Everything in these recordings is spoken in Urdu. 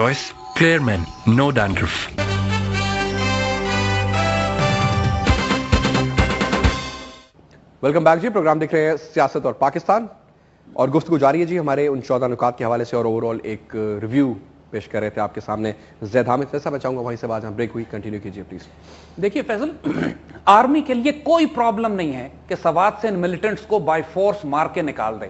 choice, Clear Men, no dandruff. Welcome back جی. پروگرام دیکھ رہے ہیں سیاست اور پاکستان, اور گفتگو جاری ہے جی ہمارے ان 14 نکات کے حوالے سے, اور اوور آل ایک ریویو پیش کر رہے تھے آپ کے سامنے زید حامد. جیسا میں چاہوں گا وہیں سے بات بریک ہوئی, کنٹینیو کیجیے پلیز. دیکھیے فیصل, آرمی کے لیے کوئی پرابلم نہیں ہے کہ سوات سے ان ملیٹنٹس کو بائی فورس مار کے نکال دے.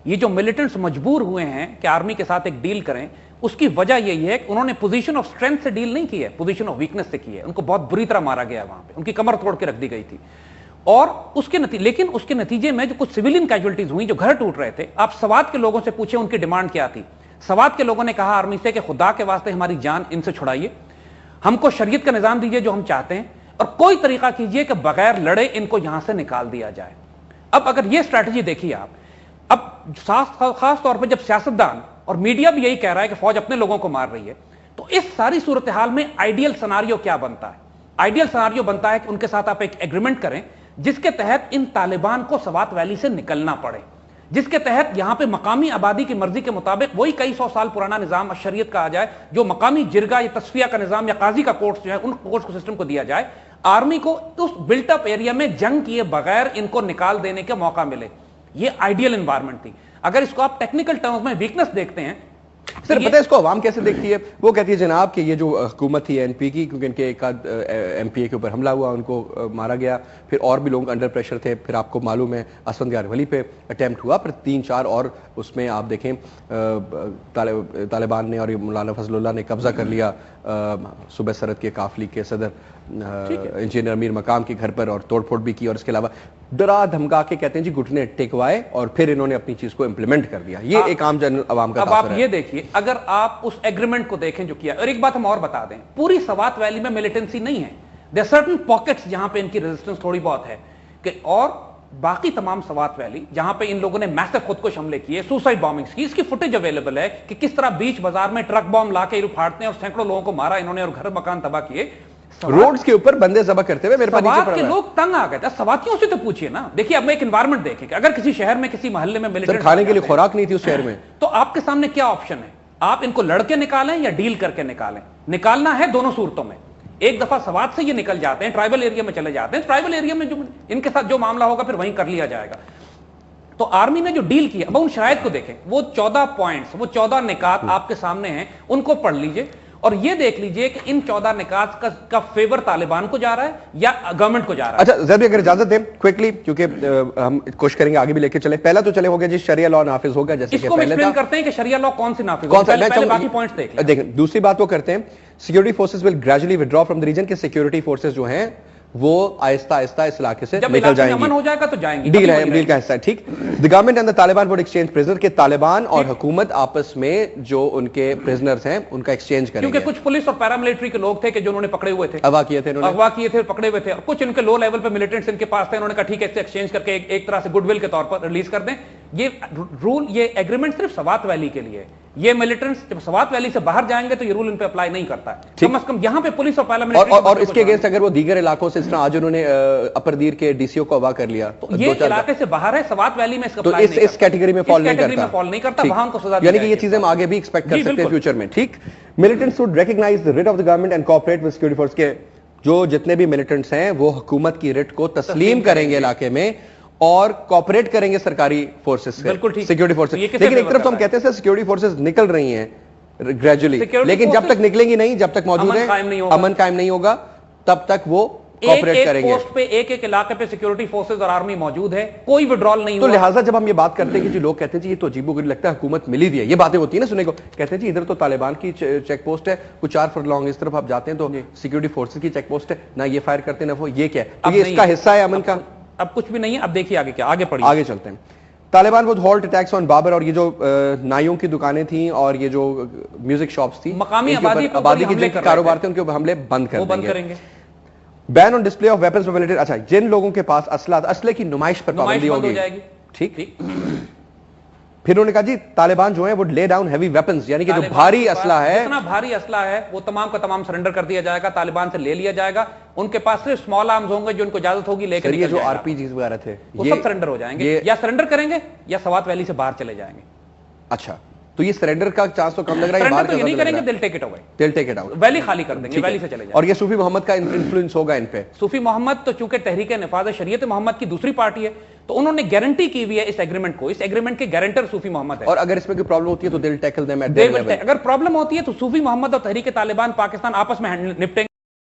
یہ جو ملیٹنٹس مجبور ہوئے ہیں کہ آرمی کے ساتھ ایک ڈیل کریں, اس کی وجہ یہی ہے کہ انہوں نے پوزیشن آف اسٹرینتھ سے ڈیل نہیں کی ہے, پوزیشن آف ویکنس سے کی ہے. ان کو بہت بری طرح مارا گیا وہاں پہ, ان کی کمر توڑ کے رکھ دی گئی تھی. اور لیکن اس کے نتیجے میں جو کچھ سویلین کیجولٹیز ہوئی, جو گھر ٹوٹ رہے تھے, آپ سوات کے لوگوں سے پوچھیں ان کی ڈیمانڈ کیا تھی. سوات کے لوگوں نے کہا آرمی سے کہ خدا کے واسطے ہماری جان ان سے چھڑائیے, ہم کو شریعت کا نظام دیجیے جو ہم چاہتے ہیں, اور کوئی طریقہ کیجیے کہ بغیر لڑے ان کو یہاں سے نکال دیا جائے. اب اگر یہ اسٹریٹجی دیکھیے آپ, اب خاص طور پہ جب سیاستدان اور میڈیا بھی یہی کہہ رہا ہے کہ فوج اپنے لوگوں کو مار رہی ہے, تو اس ساری صورتحال میں آئیڈیل سناریو کیا بنتا ہے؟ آئیڈیل سناریو بنتا ہے کہ ان کے ساتھ آپ ایک ایگریمنٹ کریں جس کے تحت ان طالبان کو سوات ویلی سے نکلنا پڑے, جس کے تحت یہاں پہ مقامی آبادی کی مرضی کے مطابق وہی کئی سو سال پرانا نظام شریعت کا آ جائے, جو مقامی جرگہ یا تصفیہ کا نظام یا قاضی کا کورٹس جو ہے ان کورٹس کو سسٹم کو دیا جائے. آرمی کو اس بلٹ اپ ایریا میں جنگ کیے بغیر ان کو نکال دینے کا موقع ملے. یہ آئیڈیل انوائرمنٹ تھی. اگر اس کو آپ ٹیکنیکل ٹرمز میں ویکنس دیکھتے ہیں, سر پتہ ہے اس کو عوام کیسے دیکھتی ہے؟ وہ کہتی ہے جناب کہ یہ جو حکومت تھی این پی کی, کیونکہ ان کے ایک آدھ ایم پی اے کے اوپر حملہ ہوا, ان کو مارا گیا, پھر اور بھی لوگ انڈر پریشر تھے, پھر آپ کو معلوم ہے اسفندیار ولی پہ اٹیمپٹ ہوا, پھر 3-4 اور اس میں آپ دیکھیں طالبان نے اور مولانا فضل اللہ نے قبضہ کر لیا صوبہ سرحد کے قافلی کے صدر انجینئر امیر مقام کے گھر پر, اور توڑ پھوڑ بھی کی, اور اس کے علاوہ ڈرا دھمکا کے کہتے ہیں جی گھٹنے ٹیکوائے, اور پھر انہوں نے اپنی چیز کو امپلیمنٹ کر دیا. یہ ایک عام عوام کا. اب آپ یہ دیکھیے, اگر آپ اس ایگریمنٹ کو دیکھیں جو کیا, اور ایک بات ہم اور بتا دیں, پوری سوات ویلی میں ملیٹنسی نہیں ہے. دیر سرٹن پاکٹس جہاں پہ ان کی ریزسٹنس تھوڑی بہت ہے, کہ اور باقی تمام سوات ویلی جہاں پہ ان لوگوں نے میسو خودکش حملے کیے, سوسائڈ بامبنگز کی, اس کی فوٹیج اویلیبل ہے کہ کس طرح بیچ بازار میں ٹرک بام لا کے پھاڑتے ہیں اور سینکڑوں لوگوں کو مارا انہوں نے اور گھر مکان تباہ کیے. روڈز کے اوپر بندے ذبح کرتے ہوئے میرے پاس سوات کے لوگ تنگ آ گئے تھے. سواتیوں سے تو پوچھئے نا. دیکھیے اب میں ایک انوائرمنٹ دیکھیں کہ اگر کسی شہر میں کسی محلے میں ملیٹنٹ کھانے کے لیے خوراک نہیں تھی اس شہر میں, تو آپ کے سامنے کیا آپشن ہے؟ آپ ان کو لڑ کے نکالیں یا ڈیل کر کے نکالیں. نکالنا ہے دونوں صورتوں میں. ایک دفعہ سوات سے یہ نکل جاتے ہیں, ٹرائبل ایریا میں چلے جاتے ہیں, ٹرائبل ایریا میں جو ان کے ساتھ جو معاملہ ہوگا پھر وہیں کر لیا جائے گا. تو آرمی نے جو ڈیل کیا, اب ان شرائط کو دیکھیں, وہ 14 پوائنٹس, وہ 14 نکات آپ کے سامنے ہیں, ان کو پڑھ لیجئے اور یہ دیکھ لیجئے کہ ان 14 نکات کا فیور طالبان کو جا رہا ہے یا گورنمنٹ کو جا رہا ہے. اچھا زید بھی اگر اجازت دیں کوئکلی, کیونکہ ہم کوشش کریں گے آگے بھی لے کے چلیں. پہلا تو چلے ہو گیا جی شریعہ لاء نافذ ہوگا, جیسے کہ پہلے تھا. کرتے ہیں کہ شریعہ لاء کون سی نافذ ہوگا, پہلے باقی پوائنٹس دیکھ لیں. دیکھیں دوسری بات وہ کرتے ہیں, security forces will gradually withdraw from the region, کہ سیکورٹی فورسز جو ہیں وہ آہستہ آہستہ اس علاقے سے نکل جائیں گی. امن ہو جائے گا تو جائیں گی. ڈیل ہے, ڈیل کا حصہ ہے. ٹھیک. دی government and the Taliban would exchange prisoner, کہ طالبان اور حکومت آپس میں جو ان کے پرزنرز ہیں ان کا ایکسچینج کریں گے. کیونکہ کچھ پولیس اور پیراملٹری کے لوگ تھے کہ جو انہوں نے پکڑے ہوئے تھے, اغوا کیے تھے, پکڑے ہوئے تھے, اور کچھ ان کے لو لیول پہ ملیٹنٹس ان کے پاس تھے, انہوں نے کہا ٹھیک ہے اس سے ایکسچینج کر کے ایک طرح سے گڈ ول کے طور پر ریلیز کر دیں. یہ رول, یہ ایگریمنٹ صرف سوات ویلی کے لیے ہے. یہ ملیٹنٹس جب سوات ویلی سے باہر جائیں گے تو یہ رول ان پہ اپلائی نہیں کرتا ہے. کم از کم یہاں پہ پولیس اور پیراملٹری, اور اس کے اگینسٹ اگر وہ دیگر علاقوں سے, اس طرح آج انہوں نے اپر دیر کے ڈی سی او کو اغوا کر لیا, تو یہ علاقے سے باہر ہے, سوات ویلی میں اس کا تو اس کیٹیگری میں فال نہیں کرتا. وہاں ان کو سزا, یعنی کہ یہ چیزیں ہم آگے بھی ایکسپیکٹ کر سکتے ہیں فیوچر میں. ٹھیک. Militants would recognise the writ of the government and cooperate with security force, کے جو جتنے بھی ملیٹنٹس ہیں وہ حکومت کی رٹ کو تسلیم کریں گے علاقے میں اور کوآپریٹ کریں گے سرکاری فورسز سے, سیکورٹی فورسز. لیکن ایک طرف ہم کہتے ہیں سیکورٹی فورسز نکل رہی ہیں گریجولی, لیکن جب تک نکلیں گی نہیں, جب تک موجود ہیں امن قائم نہیں ہوگا, تب تک وہ کوآپریٹ کریں گے. پوسٹ پہ ایک علاقے پہ سیکورٹی فورسز اور آرمی موجود ہے, کوئی وڈرال نہیں ہوا. تو لہٰذا جب ہم یہ بات کرتے ہیں کہ جو لوگ کہتے ہیں جی یہ تو عجیب و غریب لگتا ہے, حکومت ملی دی ہے, یہ باتیں ہوتی ہیں نا سننے کو, کہتے ہیں جی ادھر تو طالبان کی چیک پوسٹ ہے, کچھ 4 فرلانگ اس طرف آپ جاتے ہیں تو سیکورٹی فورسز کی چیک پوسٹ ہے, نہ یہ فائر کرتے ہیں نہ وہ, یہ کیا ہے؟ تو یہ اس کا حصہ ہے امن کا. اب کچھ بھی نہیں ہے. اب دیکھیے آگے کیا, آگے پڑھیے, آگے چلتے ہیں. Taliban would halt attacks on Babar, اور یہ جو نائیوں کی دکانیں تھیں اور یہ جو میوزک شاپس تھی, مقامی آبادی کے جو کاروبار تھے ان کے اوپر حملے بند کر دیں گے. Ban on display of weapons for military, اچھا جن لوگوں کے پاس اسلحے کی نمائش پر پابندی ہوگی. ٹھیک. پھر انہوں نے کہا جی طالبان جو ہیں وہ لے ڈاؤن ہیوی ویپنز, یعنی کہ جو بھاری اسلحہ ہے, جتنا بھاری اسلحہ ہے وہ تمام کا تمام سرنڈر کر دیا جائے گا, طالبان سے لے لیا جائے گا. ان کے پاس صرف اسمال آرمز ہوں گے جو ان کو اجازت ہوگی لے کے نکل جائیں گے. جو آر پی جیز وغیرہ تھے وہ سب سرنڈر ہو جائیں گے, یا سرنڈر کریں گے یا سوات ویلی سے باہر چلے جائیں گے. اچھا تو یہ سرنڈر کا چانس تو کم لگ رہا ہے. سرنڈر تو یہ نہیں کریں گے, they'll take it away. They'll take it out. Valley خالی کر دیں گے, ویلی سے چلے جائیں. اور یہ صوفی محمد کا انفلوئنس ہوگا ان پہ. صوفی محمد تو چونکہ تحریک نفاذ شریعت محمد کی دوسری پارٹی ہے, تو انہوں نے گارنٹی کی ہوئی ہے اس ایگریمنٹ کو. اس ایگریمنٹ کے گارنٹر صوفی محمد ہے. اور اگر اس میں کوئی پرابلم ہوتی ہے تو they'll tackle them at their level. اگر پرابلم ہوتی ہے تو صوفی محمد اور تحریک طالبان پاکستان آپس میں نپٹیں